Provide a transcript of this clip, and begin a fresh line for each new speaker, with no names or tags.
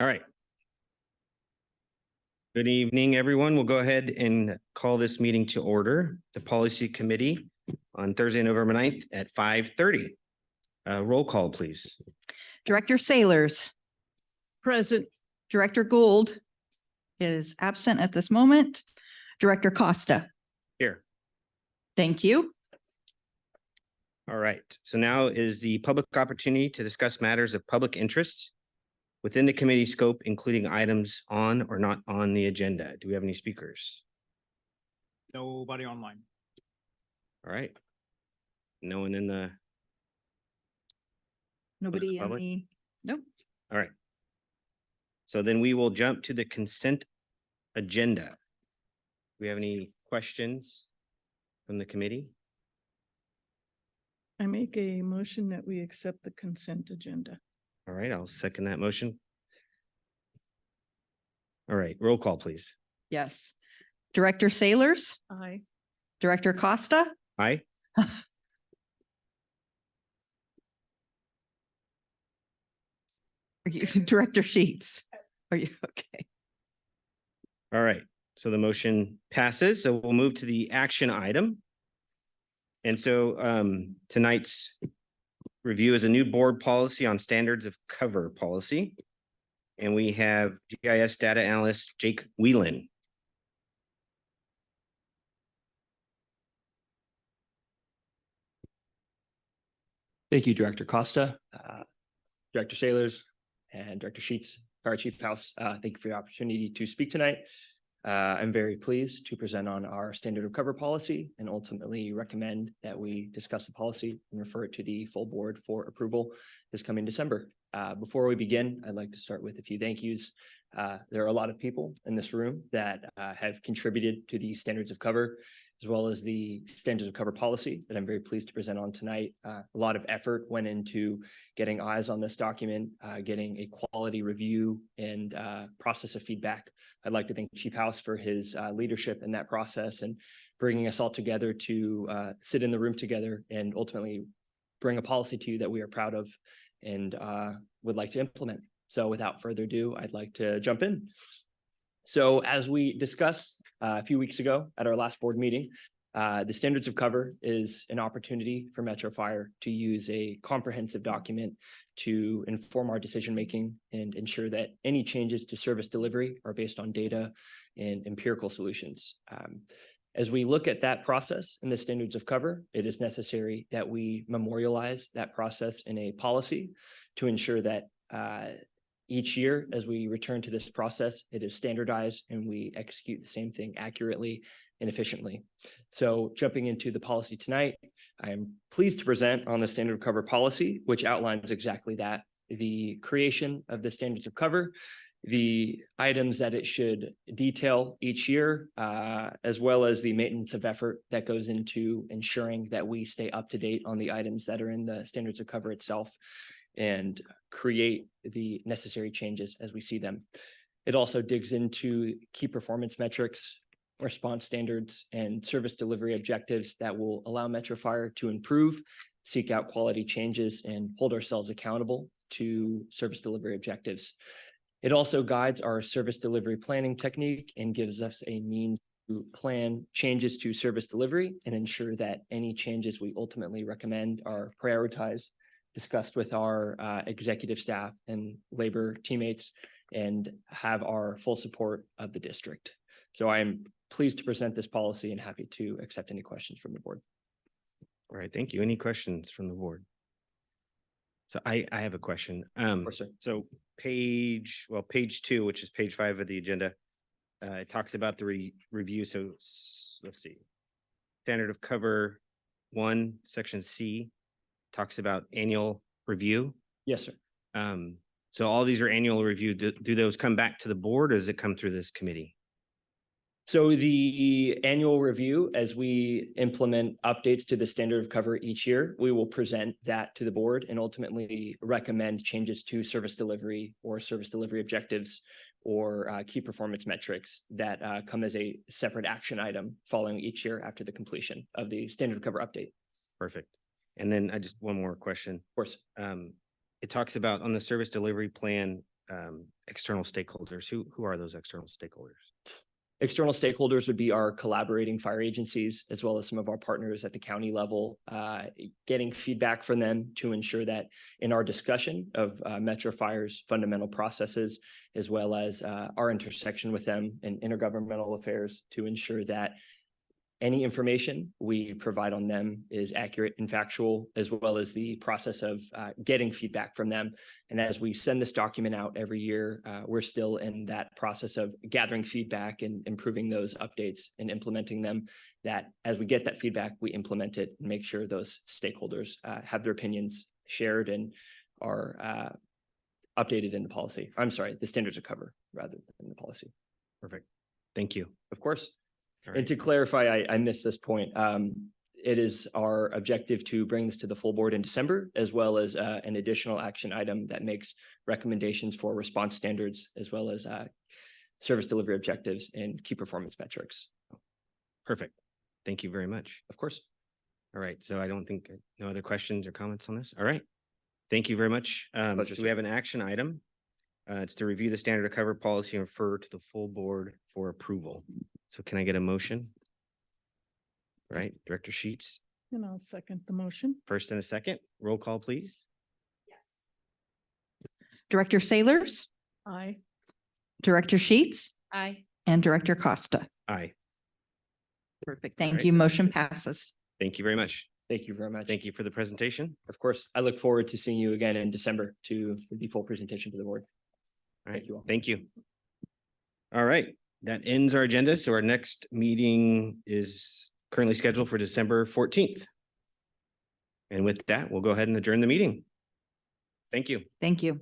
All right. Good evening, everyone. We'll go ahead and call this meeting to order. The Policy Committee on Thursday, November 9th at 5:30. Roll call, please.
Director Sailors.
Present.
Director Gould is absent at this moment. Director Costa.
Here.
Thank you.
All right. So now is the public opportunity to discuss matters of public interest within the committee scope, including items on or not on the agenda. Do we have any speakers?
Nobody online.
All right. No one in the,
Nobody in
public?
the, nope.
all right. So then we will jump to the consent agenda. Do we have any questions from the committee?
I make a motion that we accept the consent agenda.
All right, I'll second that motion. All right, roll call, please.
Yes. Director Sailors.
Aye.
Director Costa.
Aye.
Are you, Director Sheets. Are you okay?
All right, so the motion passes. So we'll move to the action item. And so tonight's review is a new board policy on standards of cover policy. And we have GIS data analyst Jake Whelan.
Thank you, Director Costa, Director Sailors, and Director Sheets, Fire Chief House. Thank you for the opportunity to speak tonight. I'm very pleased to present on our standard of cover policy and ultimately recommend that we discuss the policy and refer it to the full board for approval this coming December. Before we begin, I'd like to start with a few thank yous. There are a lot of people in this room that have contributed to the standards of cover, as well as the standards of cover policy that I'm very pleased to present on tonight. A lot of effort went into getting eyes on this document, getting a quality review and process of feedback. I'd like to thank Chief House for his leadership in that process and bringing us all together to sit in the room together and ultimately bring a policy to you that we are proud of and would like to implement. So without further ado, I'd like to jump in. So as we discussed a few weeks ago at our last board meeting, the standards of cover is an opportunity for Metro Fire to use a comprehensive document to inform our decision-making and ensure that any changes to service delivery are based on data and empirical solutions. As we look at that process and the standards of cover, it is necessary that we memorialize that process in a policy to ensure that each year, as we return to this process, it is standardized and we execute the same thing accurately and efficiently. So jumping into the policy tonight, I am pleased to present on the standard of cover policy, which outlines exactly that: the creation of the standards of cover, the items that it should detail each year, as well as the maintenance of effort that goes into ensuring that we stay up to date on the items that are in the standards of cover itself and create the necessary changes as we see them. It also digs into key performance metrics, response standards, and service delivery objectives that will allow Metro Fire to improve, seek out quality changes, and hold ourselves accountable to service delivery objectives. It also guides our service delivery planning technique and gives us a means to plan changes to service delivery and ensure that any changes we ultimately recommend are prioritized, discussed with our executive staff and labor teammates, and have our full support of the district. So I am pleased to present this policy and happy to accept any questions from the board.
All right, thank you. Any questions from the board? So I have a question.
Of course, sir.
So page 2, which is page 5 of the agenda, it talks about the review. So let's see. Standard of cover 1, section C, talks about annual review.
Yes, sir.
So all these are annual review. Do those come back to the board, or does it come through this committee?
So the annual review, as we implement updates to the standard of cover each year, we will present that to the board and ultimately recommend changes to service delivery or service delivery objectives or key performance metrics that come as a separate action item following each year after the completion of the standard of cover update.
Perfect. And then I just one more question.
Of course.
It talks about on the service delivery plan, external stakeholders. Who are those external stakeholders?
External stakeholders would be our collaborating fire agencies, as well as some of our partners at the county level, getting feedback from them to ensure that in our discussion of Metro Fire's fundamental processes, as well as our intersection with them in intergovernmental affairs, to ensure that any information we provide on them is accurate and factual, as well as the process of getting feedback from them. And as we send this document out every year, we're still in that process of gathering feedback and improving those updates and implementing them, that as we get that feedback, we implement it and make sure those stakeholders have their opinions shared and are updated in the policy. I'm sorry, the standards of cover rather than the policy.
Perfect. Thank you.
Of course.
All
And
right.
to clarify, I missed this point. It is our objective to bring this to the full board in December, as well as an additional action item that makes recommendations for response standards, as well as service delivery objectives and key performance metrics.
Perfect. Thank you very much.
Of course.
All right. So I don't think no other questions or comments on this. All right. Thank you very much.
Pleasure,
So we
sir.
have an action item. It's to review the standard of cover policy and refer to the full board for approval. So can I get a motion? All right, Director Sheets,
And I'll second the motion.
first and a second. Roll call, please.
Director Sailors,
Aye.
Director Sheets,
Aye.
and Director Costa.
Aye.
Perfect.
All
Thank
right.
you. Motion passes.
Thank you very much.
Thank you very much.
Thank you for the presentation.
Of course. I look forward to seeing you again in December for the full presentation to the board.
All right,
Thank you all.
thank you. All right, that ends our agenda. So our next meeting is currently scheduled for December 14th. And with that, we'll go ahead and adjourn the meeting. Thank you.
Thank you.